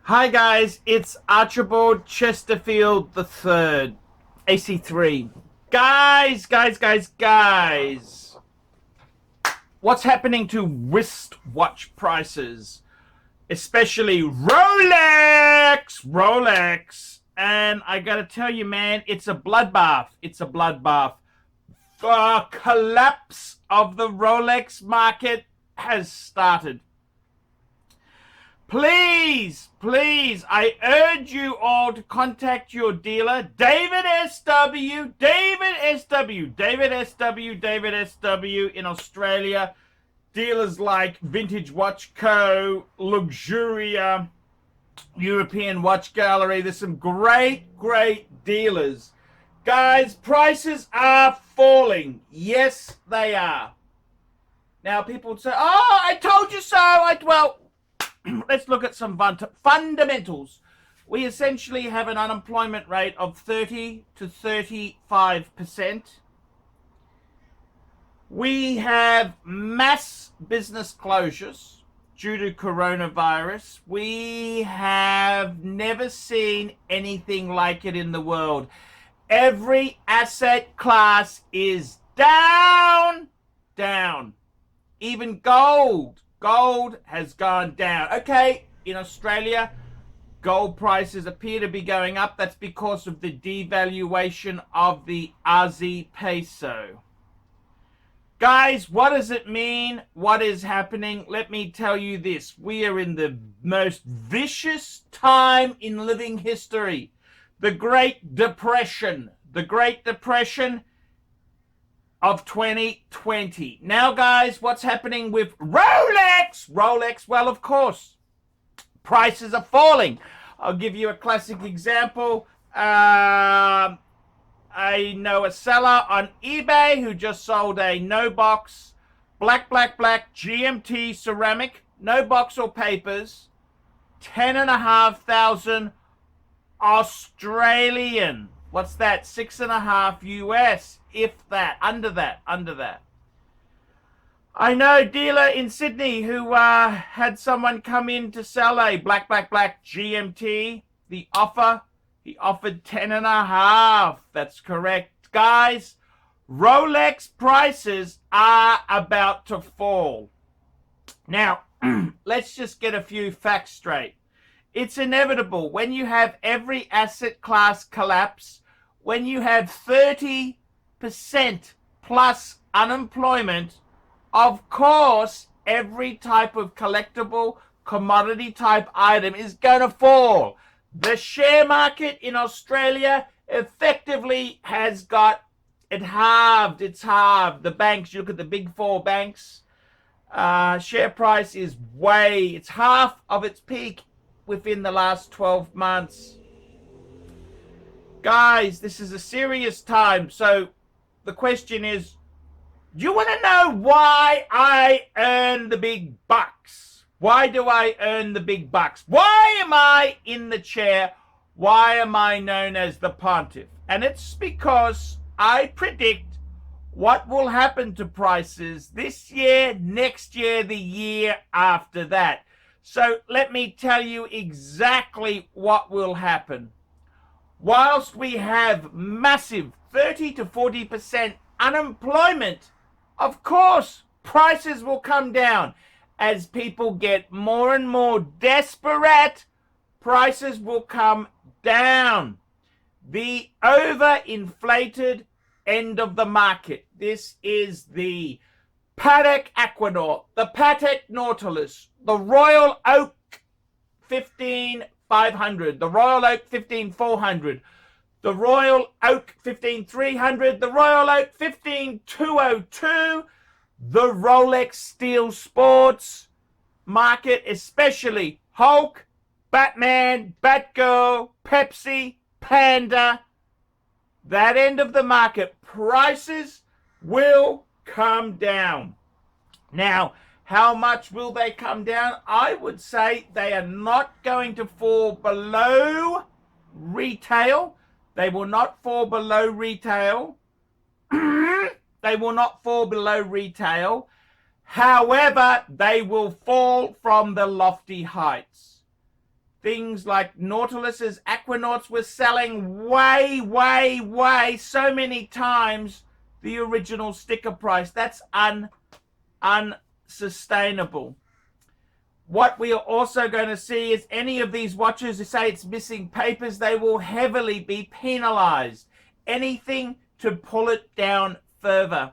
Hi guys, it's Archibald Chesterfield III, AC3. Guys. What's happening to wristwatch prices? Especially Rolex. And I gotta tell you, man, it's a bloodbath. The collapse of the Rolex market has started. Please, I urge you all to contact your dealer, David SW in Australia. Dealers like Vintage Watch Co., Luxuria, European Watch Gallery. There's some great dealers. Guys, prices are falling. Yes, they are. Now, people would say, oh, I told you so. Well, let's look at some fundamentals. We essentially have an unemployment rate of 30 to 35%. We have mass business closures due to coronavirus. We have never seen anything like it in the world. Every asset class is down. Even gold has gone down. Okay, in Australia, gold prices appear to be going up. That's because of the devaluation of the Aussie peso. Guys, what does it mean? What is happening? Let me tell you this. We are in the most vicious time in living history. The Great Depression of 2020. Now, guys, what's happening with Rolex? Well, of course, prices are falling. I'll give you a classic example. I know a seller on eBay who just sold a no box, black GMT ceramic, no box or papers, 10,500 Australian. What's that? 6.5 US, if that, under that. I know a dealer in Sydney who had someone come in to sell a black GMT. He offered 10.5. That's correct. Guys, Rolex prices are about to fall. Now, let's just get a few facts straight. It's inevitable when you have every asset class collapse, when you have 30% plus unemployment. Of course, every type of collectible commodity type item is going to fall. The share market in Australia effectively has got it halved. It's halved. The banks, you look at the big four banks, share price is it's half of its peak within the last 12 months. Guys, this is a serious time. So the question is, do you want to know why I earn the big bucks? Why do I earn the big bucks? Why am I in the chair? Why am I known as the pontiff? And it's because I predict what will happen to prices this year, next year, the year after that. So let me tell you exactly what will happen. Whilst we have massive 30 to 40% unemployment, of course, prices will come down. As people get more and more desperate, prices will come down. The overinflated end of the market. This is the Patek Aquanaut, the Patek Nautilus, the Royal Oak 15500, the Royal Oak 15400, the Royal Oak 15300, the Royal Oak 15202, the Rolex Steel Sports market, especially Hulk, Batman, Batgirl, Pepsi, Panda. That end of the market, prices will come down. Now, how much will they come down? I would say they are not going to fall below retail. They will not fall below retail. They will not fall below retail. However, they will fall from the lofty heights. things like Nautilus's Aquanauts were selling way so many times the original sticker price. That's unsustainable. What we are also going to see is any of these watches who say it's missing papers, they will heavily be penalized. Anything to pull it down further.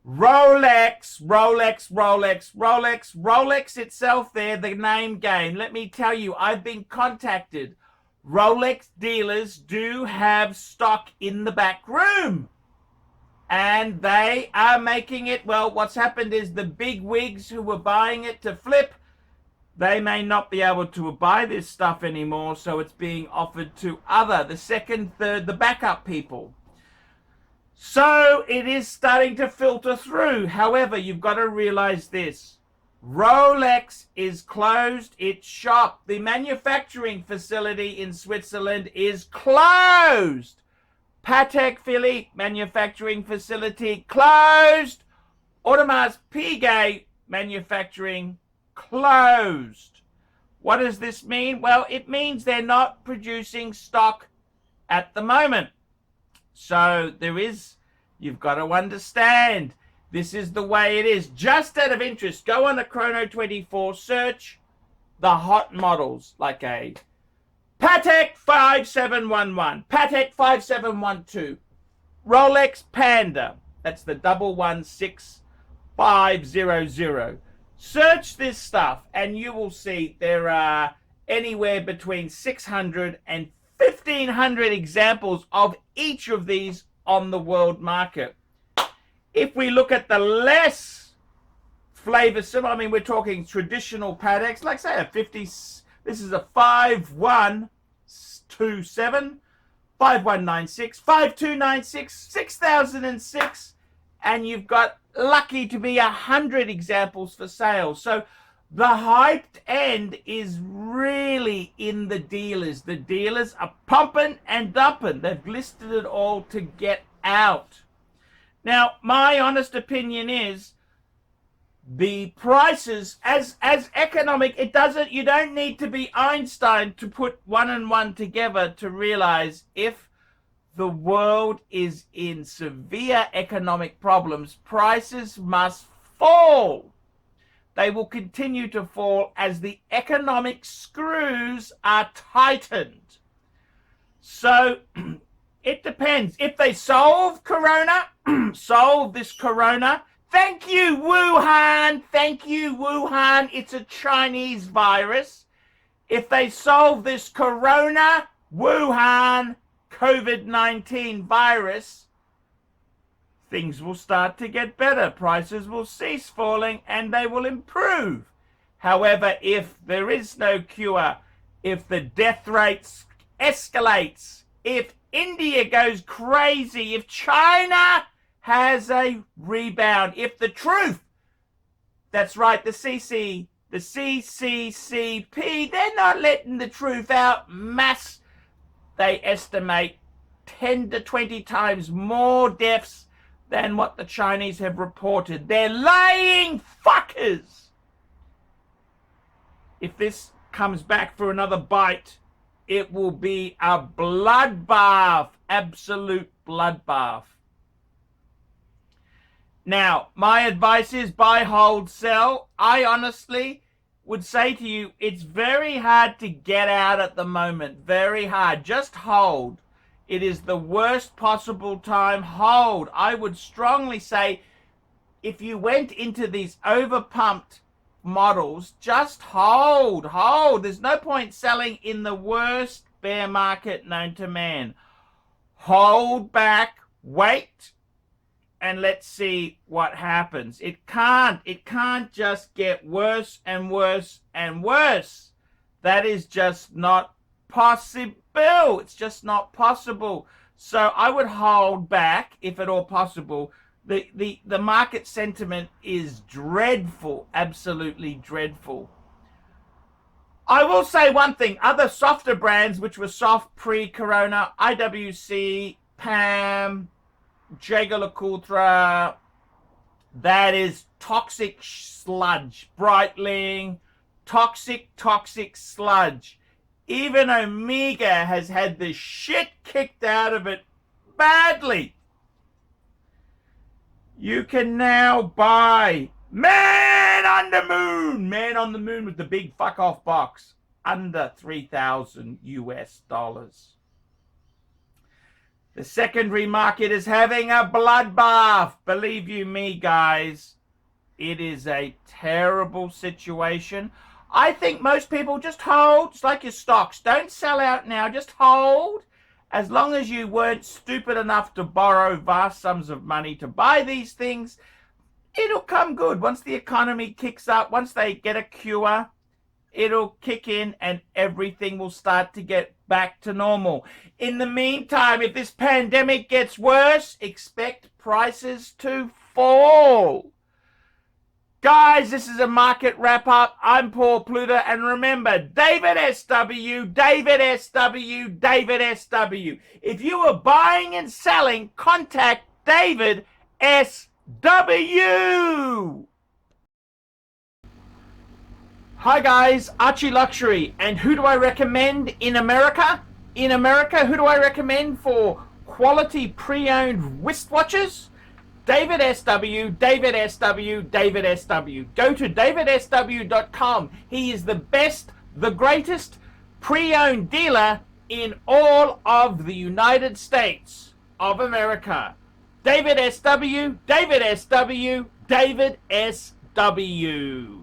Rolex itself there, the name game. Let me tell you, I've been contacted. Rolex dealers do have stock in the back room. And they are making it, well, what's happened is the big wigs who were buying it to flip, they may not be able to buy this stuff anymore, so it's being offered to the second, third, the backup people. So it is starting to filter through. However, you've got to realize this. Rolex is closed its shop. The manufacturing facility in Switzerland is closed. Patek Philippe manufacturing facility closed. Audemars Piguet manufacturing closed. What does this mean? Well, it means they're not producing stock at the moment. So you've got to understand, this is the way it is. Just out of interest, go on a Chrono 24, search the hot models, like a Patek 5711, Patek 5712, Rolex Panda, that's the 116500. Search this stuff and you will see there are anywhere between 600 and 1,500 examples of each of these on the world market. If we look at the less flavor similar, I mean, we're talking traditional Pateks, like say a 50, this is a 5127, 5196, 5296, 6006, and you've got lucky to be 100 examples for sale. So the hyped end is really in the dealers. The dealers are pumping and dumping. They've listed it all to get out. Now, my honest opinion is the prices as economic, you don't need to be Einstein to put one and one together to realize if the world is in severe economic problems, prices must fall. They will continue to fall as the economic screws are tightened. So it depends. If they solve Corona, solve this Corona, thank you, Wuhan. Thank you, Wuhan. It's a Chinese virus. If they solve this Corona, Wuhan, COVID-19 virus, things will start to get better. Prices will cease falling and they will improve. However, if there is no cure, if the death rates escalates, if India goes crazy, if China has a rebound, if the truth, that's right, the CCCP, they're not letting the truth out, they estimate 10 to 20 times more deaths than what the Chinese have reported. They're lying fuckers. If this comes back for another bite, it will be a bloodbath, absolute bloodbath. Now, my advice is buy, hold, sell. I honestly would say to you, it's very hard to get out at the moment. Very hard. Just hold. It is the worst possible time. Hold. I would strongly say if you went into these overpumped models, just hold. Hold. There's no point selling in the worst bear market known to man. Hold back. Wait. And let's see what happens. It can't just get worse and worse and worse. That is just not possible. It's just not possible. So I would hold back if at all possible. The market sentiment is dreadful, absolutely dreadful. I will say one thing. Other softer brands which were soft pre-corona, IWC, PAM, Jaeger LeCoultre, that is toxic sludge. Breitling, toxic sludge. Even Omega has had the shit kicked out of it badly. You can now buy Man on the Moon with the big fuck off box under $3,000 US. The secondary market is having a bloodbath. Believe you me, guys, it is a terrible situation. I think most people just hold. It's like your stocks. Don't sell out now. Just hold. As long as you weren't stupid enough to borrow vast sums of money to buy these things, it'll come good. Once the economy kicks up, once they get a cure, it'll kick in and everything will start to get back to normal. In the meantime, if this pandemic gets worse, expect prices to fall. Guys, this is a market wrap-up. I'm Paul Pluta, and remember, David SW, David SW, David SW. If you are buying and selling, contact David SW. Hi guys, ArchieLuxury, and who do I recommend in America? In America, who do I recommend for quality pre-owned wristwatches? David SW, David SW, David SW. Go to davidsw.com. He is the best, the greatest pre-owned dealer in all of the United States of America. David SW, David SW, David SW.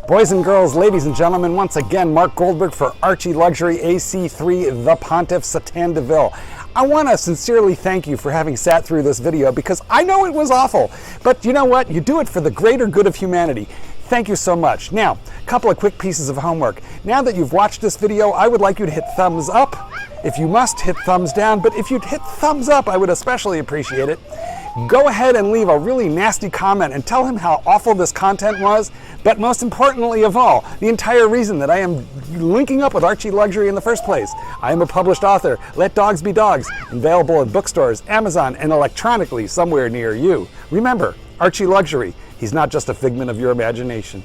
Boys and girls, ladies and gentlemen, once again, Mark Goldberg for ArchieLuxury AC3, the Pontiff Satan Deville. I want to sincerely thank you for having sat through this video because I know it was awful, but you know what? You do it for the greater good of humanity. Thank you so much. Now, a couple of quick pieces of homework. Now that you've watched this video, I would like you to hit thumbs up. If you must, hit thumbs down, but if you'd hit thumbs up, I would especially appreciate it. Go ahead and leave a really nasty comment and tell him how awful this content was, but most importantly of all, the entire reason that I am linking up with ArchieLuxury in the first place. I am a published author. Let Dogs Be Dogs, available at bookstores, Amazon, and electronically somewhere near you. Remember, ArchieLuxury, he's not just a figment of your imagination.